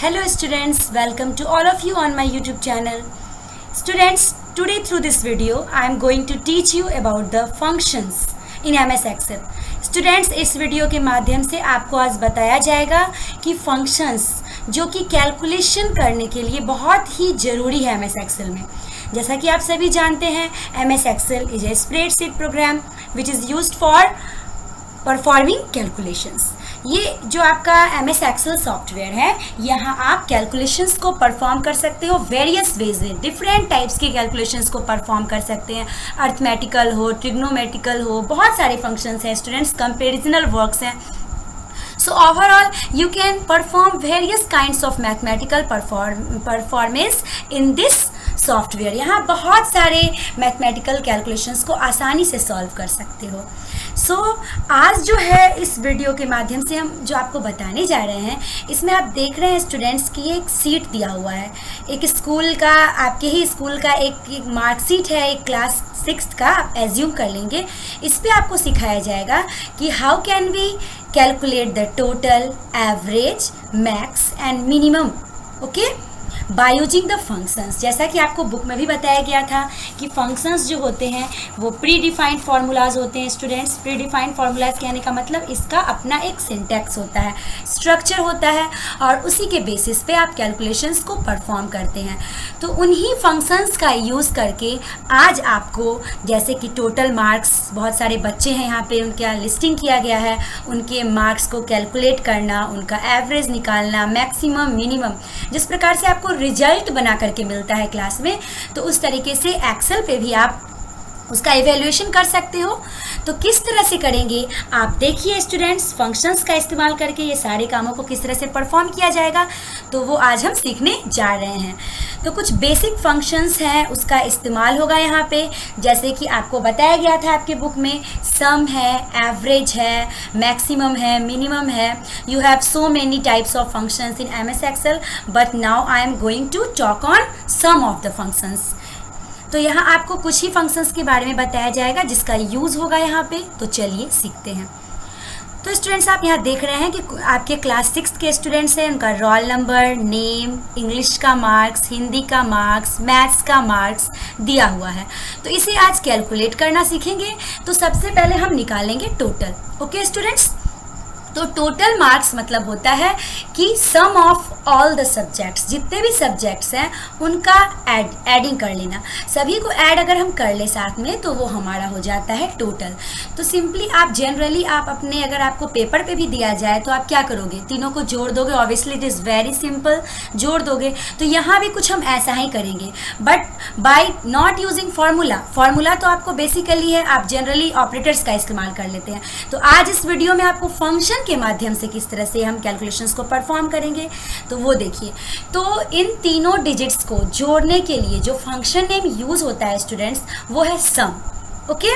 Hello students, welcome to all of you on my YouTube channel. Students, today through this video I am going to teach you about the functions in MS Excel. Students, इस video के माध्यम से आपको आज बताया जाएगा कि functions जो कि कैलकुलेशन करने के लिए बहुत ही ज़रूरी है MS Excel में. जैसा कि आप सभी जानते हैं, MS Excel is a spreadsheet program which is used for performing calculations. ये जो आपका MS Excel सॉफ्टवेयर है, यहाँ आप कैलकुलेशंस को परफॉर्म कर सकते हो वेरियस वेज में. डिफरेंट टाइप्स के कैलकुलेशंस को परफॉर्म कर सकते हैं. अर्थमेटिकल हो, ट्रिग्नोमेट्रिकल हो, बहुत सारे फंक्शंस हैं स्टूडेंट्स, कंपेरिजनल वर्क्स हैं. So overall, you can perform various kinds of mathematical performance in this software. यहाँ बहुत सारे mathematical calculations को आसानी से solve कर सकते हो. So आज जो है इस वीडियो के माध्यम से हम जो आपको बताने जा रहे हैं, इसमें आप देख रहे हैं स्टूडेंट्स की एक सीट दिया हुआ है. एक स्कूल का, आपके ही स्कूल का एक मार्कशीट है, एक क्लास 6 का आप एज्यूम कर लेंगे. इस पर आपको सिखाया जाएगा कि how can we calculate the total, average, max and minimum, okay, by using the functions. जैसा कि आपको बुक में भी बताया गया था कि फंक्शंस जो होते हैं वो प्री डिफाइंड फार्मूलाज होते हैं स्टूडेंट्स. प्री डिफाइंड फार्मूलाज कहने का मतलब इसका अपना एक सिंटैक्स होता है, स्ट्रक्चर होता है, और उसी के बेसिस पे आप कैलकुलेशंस को परफॉर्म करते हैं. तो उन्हीं फंक्शंस का यूज़ करके आज आपको, जैसे कि टोटल मार्क्स, बहुत सारे बच्चे हैं यहाँ पे, उनका लिस्टिंग किया गया है, उनके मार्क्स को कैलकुलेट करना, उनका एवरेज निकालना, मैक्सिमम, मिनिमम, जिस प्रकार से आपको रिजल्ट बना करके मिलता है क्लास में, तो उस तरीके से एक्सेल पे भी आप उसका इवैल्यूएशन कर सकते हो. तो किस तरह से करेंगे आप देखिए स्टूडेंट्स. फंक्शंस का इस्तेमाल करके ये सारे कामों को किस तरह से परफॉर्म किया जाएगा, तो वो आज हम सीखने जा रहे हैं. तो कुछ बेसिक फंक्शंस हैं, उसका इस्तेमाल होगा यहाँ पे. जैसे कि आपको बताया गया था आपके बुक में, सम है, एवरेज है, मैक्सिमम है, मिनिमम है. You have so many types of functions in MS Excel, but now I am going to talk on some of the functions. तो यहाँ आपको कुछ ही फंक्शंस के बारे में बताया जाएगा जिसका यूज़ होगा यहाँ पे. तो चलिए सीखते हैं. तो स्टूडेंट्स, आप यहाँ देख रहे हैं कि आपके क्लास 6 के स्टूडेंट्स हैं, उनका रोल नंबर, नेम, इंग्लिश का मार्क्स, हिंदी का मार्क्स, मैथ्स का मार्क्स दिया हुआ है. तो इसे आज कैलकुलेट करना सीखेंगे. तो सबसे पहले हम निकालेंगे टोटल. ओके स्टूडेंट्स, तो टोटल मार्क्स मतलब होता है कि सम ऑफ ऑल द सब्जेक्ट्स, जितने भी सब्जेक्ट्स हैं उनका एडिंग कर लेना. सभी को ऐड अगर हम कर ले साथ में तो वो हमारा हो जाता है टोटल. तो सिंपली आप जनरली आप अपने, अगर आपको पेपर पे भी दिया जाए तो आप क्या करोगे, तीनों को जोड़ दोगे. Obviously it is very simple, जोड़ दोगे. तो यहाँ भी कुछ हम ऐसा ही करेंगे, but by not using formula तो आपको बेसिकली है, आप जनरली ऑपरेटर्स का इस्तेमाल कर लेते हैं. तो आज इस वीडियो में आपको फंक्शन के माध्यम से किस तरह से हम कैलकुलेशंस को परफॉर्म करेंगे तो वो देखिए. तो इन तीनों डिजिट्स को जोड़ने के लिए जो फंक्शन नेम यूज होता है स्टूडेंट्स, वो है सम. ओके,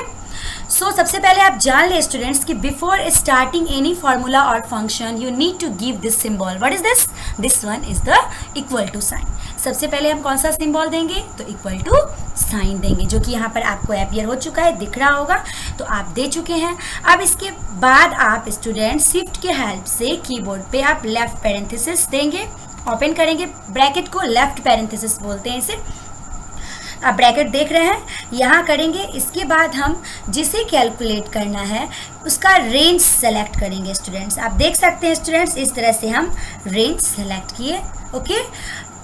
सो सबसे पहले आप जान ले स्टूडेंट्स कि बिफोर स्टार्टिंग एनी फार्मूला और function you need to give this symbol. What is this? This one is the equal to sign. सबसे पहले हम कौन सा सिंबल देंगे, तो इक्वल टू साइन देंगे, जो कि यहाँ पर आपको अपियर हो चुका है, दिख रहा होगा. तो आप दे चुके हैं. अब इसके बाद आप स्टूडेंट शिफ्ट के हेल्प से कीबोर्ड पे आप लेफ्ट पैरेंथेसिस देंगे, ओपन करेंगे ब्रैकेट को, लेफ्ट पैरेंथेसिस बोलते हैं इसे. आप ब्रैकेट देख रहे हैं, यहाँ करेंगे. इसके बाद हम जिसे कैलकुलेट करना है उसका रेंज सेलेक्ट करेंगे स्टूडेंट्स. आप देख सकते हैं स्टूडेंट्स, इस तरह से हम रेंज सेलेक्ट किए. ओके,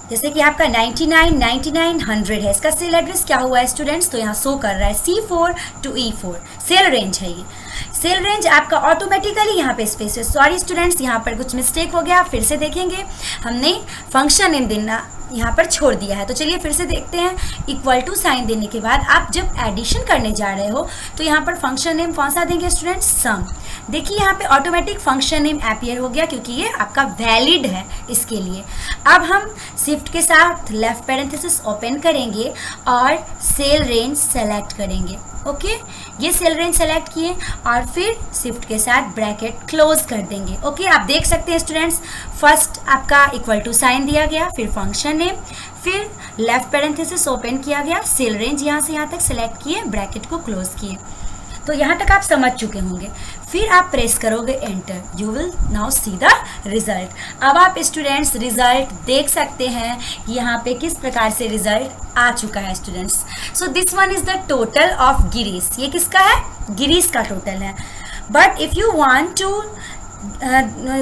जैसे कि आपका 99, 99, 100 है. इसका सेल एड्रेस क्या हुआ है स्टूडेंट्स, तो यहाँ शो कर रहा है C4 to E4. Cell range है ये. सेल रेंज आपका ऑटोमेटिकली यहाँ पे स्पेस है. सॉरी स्टूडेंट्स, यहाँ पर कुछ मिस्टेक हो गया, फिर से देखेंगे. हमने फंक्शन नेम देना यहाँ पर छोड़ दिया है. तो चलिए फिर से देखते हैं. इक्वल टू साइन देने के बाद आप जब एडिशन करने जा रहे हो तो यहाँ पर फंक्शन नेम कौन सा देंगे स्टूडेंट्स, सम. देखिए यहाँ पे ऑटोमेटिक फंक्शन नेम अपियर हो गया क्योंकि ये आपका वैलिड है इसके लिए. अब हम शिफ्ट के साथ लेफ्ट पैरेंथेसिस ओपन करेंगे और सेल रेंज सेलेक्ट करेंगे. ओके, ये सेल रेंज सेलेक्ट किए और फिर शिफ्ट के साथ ब्रैकेट क्लोज कर देंगे. ओके, आप देख सकते हैं स्टूडेंट्स, फर्स्ट आपका इक्वल टू साइन दिया गया, फिर फंक्शन नेम, फिर लेफ्ट पैरेंथेसिस ओपन किया गया, सेल रेंज यहाँ से यहाँ तक सेलेक्ट किए, ब्रैकेट को क्लोज किए. तो यहाँ तक आप समझ चुके होंगे. फिर आप प्रेस करोगे enter, you will now see the result. अब आप स्टूडेंट्स रिजल्ट देख सकते हैं कि यहाँ पे किस प्रकार से रिजल्ट आ चुका है students. So this one is the total of Girish, ये किसका है, गिरीश का टोटल है। But if you want to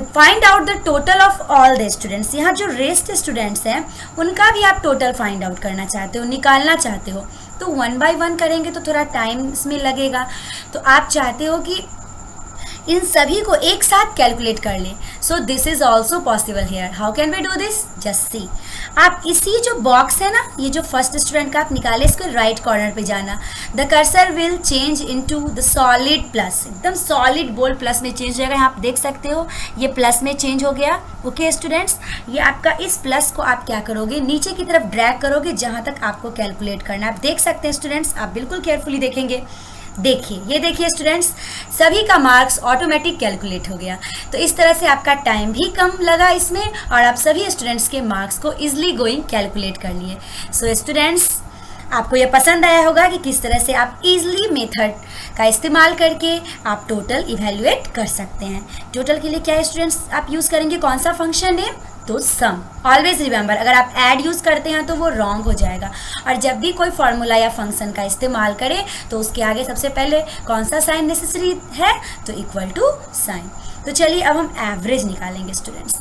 find out the total of all the students, यहाँ जो रेस्ट स्टूडेंट्स हैं उनका भी आप टोटल फाइंड आउट करना चाहते हो, निकालना चाहते हो, तो 1 बाय 1 करेंगे तो थोड़ा टाइम इसमें लगेगा। तो आप चाहते हो कि इन सभी को एक साथ कैलकुलेट कर लें। So this is also possible here. How can we do this, just see. आप इसी जो बॉक्स है ना, ये जो फर्स्ट स्टूडेंट का आप निकाले, इसको राइट कॉर्नर पे जाना। The cursor will change into the solid plus, एकदम सॉलिड बोल्ड प्लस में चेंज हो जाएगा। आप देख सकते हो ये प्लस में चेंज हो गया। ओके स्टूडेंट्स, ये आपका इस प्लस को आप क्या करोगे, नीचे की तरफ ड्रैग करोगे जहाँ तक आपको कैलकुलेट करना है। आप देख सकते हैं स्टूडेंट्स, आप बिल्कुल केयरफुली देखेंगे। देखिए, ये देखिए स्टूडेंट्स, सभी का मार्क्स ऑटोमेटिक कैलकुलेट हो गया। तो इस तरह से आपका टाइम भी कम लगा इसमें और आप सभी स्टूडेंट्स के मार्क्स को इजीली गोइंग कैलकुलेट कर लिए। सो स्टूडेंट्स, आपको ये पसंद आया होगा कि किस तरह से आप इजीली मेथड का इस्तेमाल करके आप टोटल इवैल्यूएट कर सकते हैं। टोटल के लिए क्या स्टूडेंट्स आप यूज़ करेंगे, कौन सा फंक्शन नेम, तो सम। ऑलवेज रिमेंबर, अगर आप ऐड यूज़ करते हैं तो वो रॉन्ग हो जाएगा। और जब भी कोई फॉर्मूला या फंक्शन का इस्तेमाल करें तो उसके आगे सबसे पहले कौन सा साइन नेसेसरी है, तो इक्वल टू साइन। तो चलिए अब हम एवरेज निकालेंगे स्टूडेंट्स।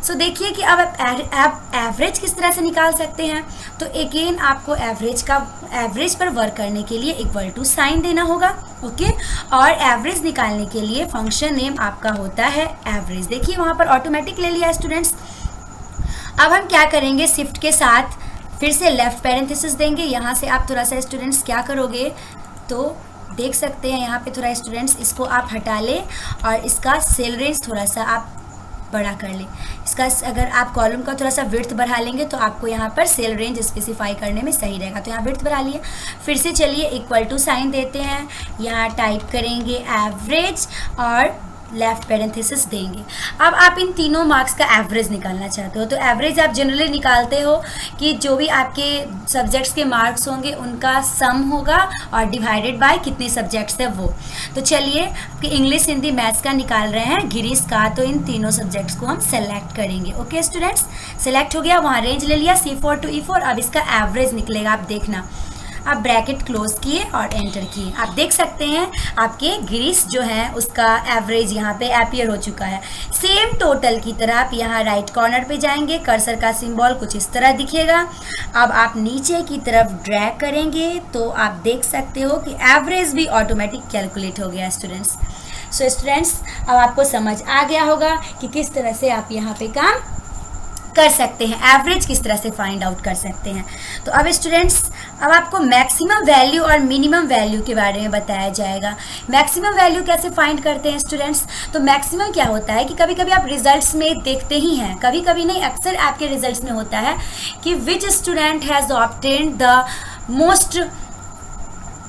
सो देखिए कि अब आप एवरेज किस तरह से निकाल सकते हैं। तो अगेन आपको एवरेज पर वर्क करने के लिए इक्वल टू साइन देना होगा। ओके, और एवरेज निकालने के लिए फंक्शन नेम आपका होता है एवरेज। देखिए वहाँ पर ऑटोमेटिक ले लिया स्टूडेंट्स। अब हम क्या करेंगे, शिफ्ट के साथ फिर से लेफ्ट पैरेंथेसिस देंगे। यहाँ से आप थोड़ा सा स्टूडेंट्स क्या करोगे, तो देख सकते हैं यहाँ पे थोड़ा स्टूडेंट्स इसको आप हटा लें और इसका सेल रेंज थोड़ा सा आप बड़ा कर लें। इसका अगर आप कॉलम का थोड़ा सा विड्थ बढ़ा लेंगे तो आपको यहाँ पर सेल रेंज स्पेसिफाई करने में सही रहेगा। तो यहाँ विड्थ बढ़ा लिए, फिर से चलिए इक्वल टू साइन देते हैं, यहाँ टाइप करेंगे एवरेज और लेफ्ट पैरेंथेसिस देंगे। अब आप इन तीनों मार्क्स का एवरेज निकालना चाहते हो। तो एवरेज आप जनरली निकालते हो कि जो भी आपके सब्जेक्ट्स के मार्क्स होंगे उनका सम होगा और डिवाइडेड बाय कितने सब्जेक्ट्स है वो। तो चलिए आपके इंग्लिश, हिंदी, मैथ्स का निकाल रहे हैं गिरीश का, तो इन तीनों सब्जेक्ट्स को हम सेलेक्ट करेंगे। ओके स्टूडेंट्स, सेलेक्ट हो गया, वहाँ रेंज ले लिया C4 to E4। अब इसका एवरेज निकलेगा, आप देखना। आप ब्रैकेट क्लोज किए और एंटर किए। आप देख सकते हैं आपके गिरीश जो है उसका एवरेज यहाँ पे अपीयर हो चुका है। सेम टोटल की तरह आप यहाँ राइट कॉर्नर पे जाएंगे, कर्सर का सिंबल कुछ इस तरह दिखेगा। अब आप नीचे की तरफ ड्रैग करेंगे तो आप देख सकते हो कि एवरेज भी ऑटोमेटिक कैलकुलेट हो गया स्टूडेंट्स। सो स्टूडेंट्स, अब आपको समझ आ गया होगा कि किस तरह से आप यहाँ पे काम कर सकते हैं, एवरेज किस तरह से फाइंड आउट कर सकते हैं। तो अब स्टूडेंट्स, अब आपको मैक्सिमम वैल्यू और मिनिमम वैल्यू के बारे में बताया जाएगा। मैक्सिमम वैल्यू कैसे फाइंड करते हैं स्टूडेंट्स, तो मैक्सिमम क्या होता है कि कभी कभी आप रिजल्ट्स में देखते ही हैं, कभी कभी नहीं, अक्सर आपके रिजल्ट्स में होता है कि which student has obtained the most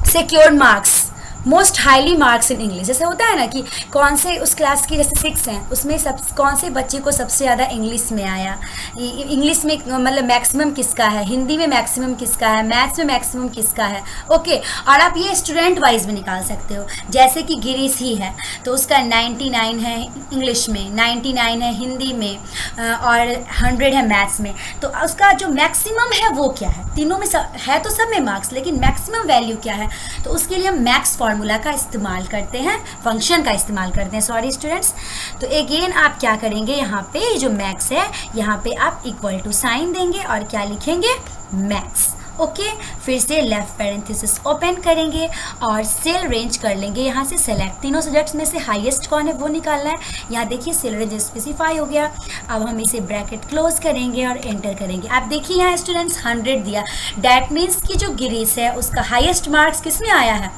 secured marks, most highly marks in English. जैसे होता है ना कि कौन से उस क्लास की, जैसे 6 हैं उसमें कौन से बच्चे को सबसे ज़्यादा इंग्लिश में आया, इंग्लिश में मतलब मैक्सिमम किसका है, हिंदी में मैक्सिमम किसका है, मैथ्स में मैक्सिमम किसका है। ओके, और आप ये स्टूडेंट वाइज भी निकाल सकते हो। जैसे कि गिरीश ही है तो उसका 99 है इंग्लिश में, 99 है हिंदी में और 100 है मैथ्स में। तो उसका जो मैक्सिमम है वो क्या है, तीनों में है तो सब में मार्क्स, लेकिन मैक्सिमम वैल्यू क्या है, तो उसके लिए हम मैक्स फॉर्मूला का इस्तेमाल करते हैं, फंक्शन का इस्तेमाल करते हैं, सॉरी स्टूडेंट्स। तो अगेन आप क्या करेंगे, यहाँ पे जो मैक्स है यहाँ पे आप इक्वल टू साइन देंगे और क्या लिखेंगे, मैक्स। ओके, फिर से लेफ्ट पैरेंथेसिस ओपन करेंगे और सेल रेंज कर लेंगे। यहाँ से सेलेक्ट, तीनों सब्जेक्ट्स में से हाईएस्ट कौन है वो निकालना है। यहाँ देखिए सेल रेंज स्पेसिफाई हो गया। अब हम इसे ब्रैकेट क्लोज करेंगे और एंटर करेंगे। आप देखिए यहाँ स्टूडेंट्स 100 दिया, डैट मीन्स कि जो गिरीश है उसका हाईएस्ट मार्क्स किस में आया है,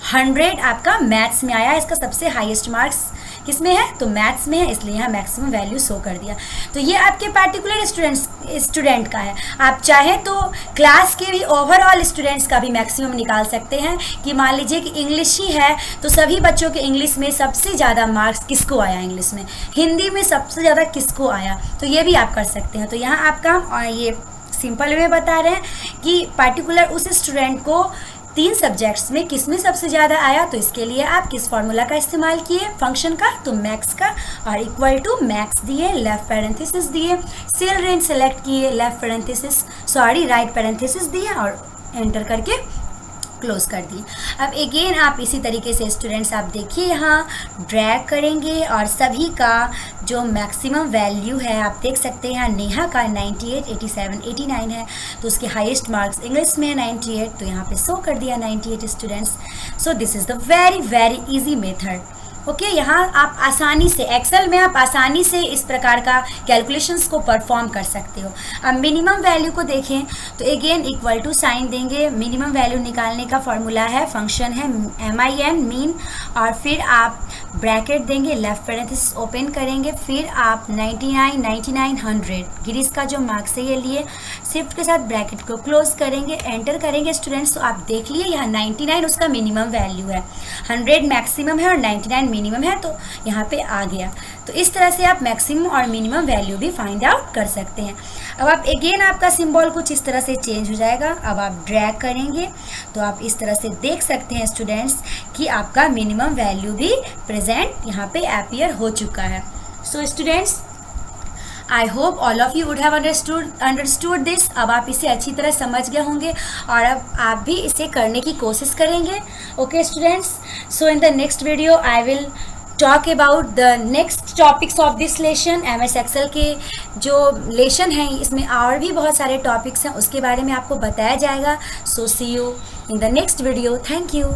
100 आपका मैथ्स में आया है। इसका सबसे हाईएस्ट मार्क्स किस में है, तो मैथ्स में है, इसलिए यहाँ मैक्सिमम वैल्यू शो कर दिया। तो ये आपके पार्टिकुलर स्टूडेंट का है। आप चाहें तो क्लास के भी ओवरऑल स्टूडेंट्स का भी मैक्सिमम निकाल सकते हैं कि मान लीजिए कि इंग्लिश ही है तो सभी बच्चों के इंग्लिश में सबसे ज़्यादा मार्क्स किसको आया, इंग्लिश में, हिंदी में सबसे ज़्यादा किसको आया, तो ये भी आप कर सकते हैं। तो यहाँ आपका और ये सिंपल वे बता रहे हैं कि पार्टिकुलर उस स्टूडेंट को 3 सब्जेक्ट्स में किस में सबसे ज़्यादा आया, तो इसके लिए आप किस फार्मूला का इस्तेमाल किए फंक्शन का, तो मैक्स का, और इक्वल टू मैक्स दिए, लेफ्ट पैरेंथेसिस दिए, सेल रेंज सेलेक्ट किए, लेफ्ट पैरेंथेसिस राइट पैरेंथेसिस दिए और एंटर करके क्लोज कर दी। अब अगेन आप इसी तरीके से स्टूडेंट्स आप देखिए यहाँ ड्रैग करेंगे और सभी का जो मैक्सिमम वैल्यू है आप देख सकते हैं। यहाँ नेहा का 98, 87, 89 है, तो उसके हाईएस्ट मार्क्स इंग्लिश में है 98, तो यहाँ पे शो कर दिया 98 students. So this is the very very easy method. Okay, यहाँ आप आसानी से एक्सेल में आप आसानी से इस प्रकार का कैलकुलेशंस को परफॉर्म कर सकते हो। अब मिनिमम वैल्यू को देखें तो अगेन इक्वल टू साइन देंगे। मिनिमम वैल्यू निकालने का फॉर्मूला है, फंक्शन है MIN मीन, और फिर आप ब्रैकेट देंगे, लेफ्ट पैरेंथेसिस ओपन करेंगे, फिर आप 99, 99, 100 गिरीश का जो मार्क्स है ये लिए, शिफ्ट के साथ ब्रैकेट को क्लोज करेंगे, एंटर करेंगे स्टूडेंट्स। तो आप देख लिए यहाँ 99 उसका मिनिमम वैल्यू है, 100 मैक्सिमम है और 99 मिनिमम है, तो यहाँ पे आ गया। तो इस तरह से आप मैक्सिमम और मिनिमम वैल्यू भी फाइंड आउट कर सकते हैं। अब आप अगेन आपका सिंबल कुछ इस तरह से चेंज हो जाएगा। अब आप ड्रैग करेंगे तो आप इस तरह से देख सकते हैं स्टूडेंट्स कि आपका मिनिमम वैल्यू भी प्रेजेंट यहाँ पे अपीयर हो चुका है। So students, I hope all of you would have understood this. अब आप इसे अच्छी तरह समझ गए होंगे और अब आप भी इसे करने की कोशिश करेंगे। Okay students, so in the next video I will talk about the next topics of this lesson. MS excel के जो लेसन हैं इसमें और भी बहुत सारे टॉपिक्स हैं, उसके बारे में आपको बताया जाएगा। So see you in the next video. Thank you.